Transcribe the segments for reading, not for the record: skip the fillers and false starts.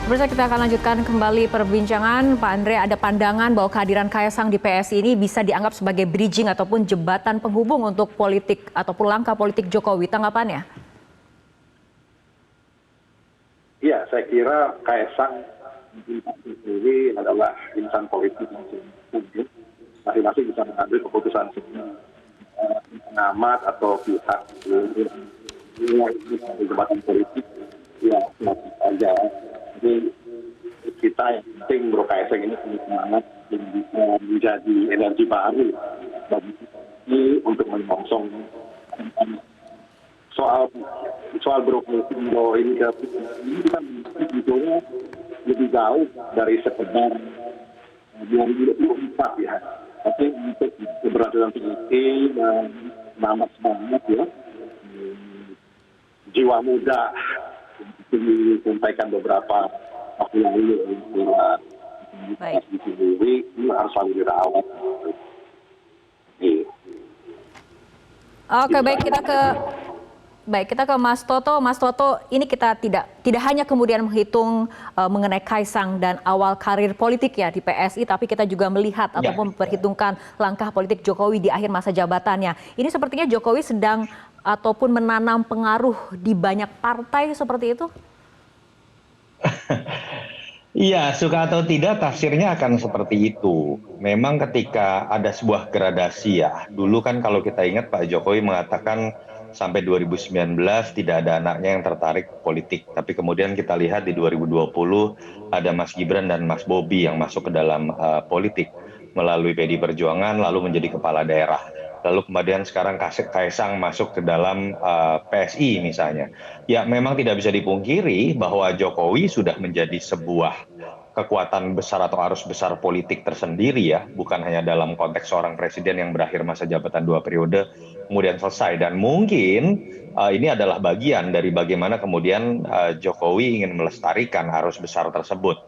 Pemirsa, kita akan lanjutkan kembali perbincangan. Pak Andre, ada pandangan bahwa kehadiran Kaesang di PSI ini bisa dianggap sebagai bridging ataupun jembatan penghubung untuk politik ataupun langkah politik Jokowi. Tanggapannya? Ya, saya kira Kaesang Jokowi adalah insan politik yang sungguh. Masing-masing bisa mengambil keputusan sendiri. Pengamat atau pihak ini jembatan politik, ya masih saja. Jadi kita yang penting Bro Kaesang ini punya semangat dan bisa menjadi energi baru bagi ini untuk menyongsong soal Bro Kaesang ini kan sebetulnya lebih jauh dari sekedar 2024 ya. Tapi untuk keberhasilan tinggi dan semangat ya, jiwa muda disampaikan beberapa waktu yang lalu di sendiri ini harus selalu dirawat. Oke, baik kita ke Mas Toto. Mas Toto, ini kita tidak hanya kemudian menghitung mengenai Kaesang dan awal karir politik ya di PSI, tapi kita juga melihat ataupun memperhitungkan langkah politik Jokowi di akhir masa jabatannya. Ini sepertinya Jokowi sedang ataupun menanam pengaruh di banyak partai seperti itu? Iya, suka atau tidak tafsirnya akan seperti itu. Memang ketika ada sebuah gradasi ya, dulu kan kalau kita ingat Pak Jokowi mengatakan sampai 2019 tidak ada anaknya yang tertarik politik. Tapi kemudian kita lihat di 2020 ada Mas Gibran dan Mas Bobi yang masuk ke dalam politik melalui PDI Perjuangan lalu menjadi kepala daerah. Lalu kemudian sekarang Kaesang masuk ke dalam PSI misalnya. Ya memang tidak bisa dipungkiri bahwa Jokowi sudah menjadi sebuah kekuatan besar atau arus besar politik tersendiri ya, bukan hanya dalam konteks seorang presiden yang berakhir masa jabatan 2 periode kemudian selesai. Dan mungkin ini adalah bagian dari bagaimana kemudian Jokowi ingin melestarikan arus besar tersebut.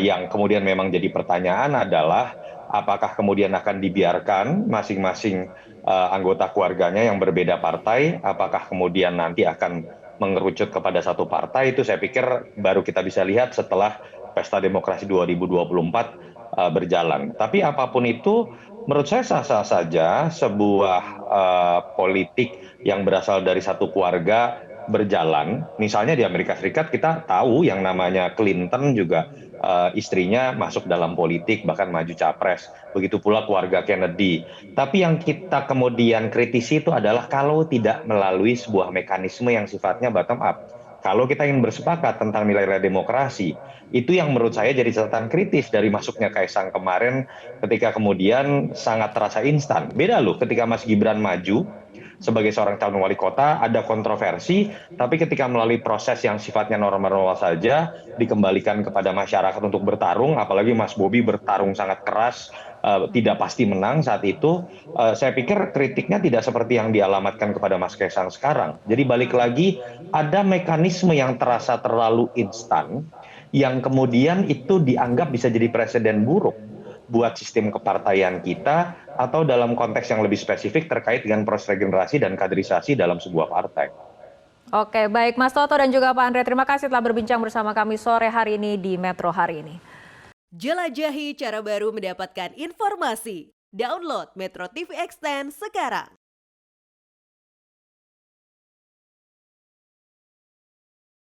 Yang kemudian memang jadi pertanyaan adalah apakah kemudian akan dibiarkan masing-masing anggota keluarganya yang berbeda partai, apakah kemudian nanti akan mengerucut kepada satu partai, itu saya pikir baru kita bisa lihat setelah Pesta Demokrasi 2024 berjalan. Tapi apapun itu, menurut saya sah-sah saja sebuah politik yang berasal dari satu keluarga berjalan. Misalnya di Amerika Serikat kita tahu yang namanya Clinton juga istrinya masuk dalam politik bahkan maju capres. Begitu pula keluarga Kennedy. Tapi yang kita kemudian kritisi itu adalah kalau tidak melalui sebuah mekanisme yang sifatnya bottom up. Kalau kita ingin bersepakat tentang nilai-nilai demokrasi, itu yang menurut saya jadi catatan kritis dari masuknya Kaesang kemarin ketika kemudian sangat terasa instan. Beda loh ketika Mas Gibran maju sebagai seorang calon wali kota, ada kontroversi, tapi ketika melalui proses yang sifatnya normal-normal saja, dikembalikan kepada masyarakat untuk bertarung, apalagi Mas Bobi bertarung sangat keras, tidak pasti menang saat itu, saya pikir kritiknya tidak seperti yang dialamatkan kepada Mas Kaesang sekarang. Jadi balik lagi, ada mekanisme yang terasa terlalu instan, yang kemudian itu dianggap bisa jadi presiden buruk buat sistem kepartaian kita atau dalam konteks yang lebih spesifik terkait dengan proses regenerasi dan kaderisasi dalam sebuah partai. Oke, baik Mas Toto dan juga Pak Andre, terima kasih telah berbincang bersama kami sore hari ini di Metro hari ini. Jelajahi cara baru mendapatkan informasi. Download Metro TV Extend sekarang.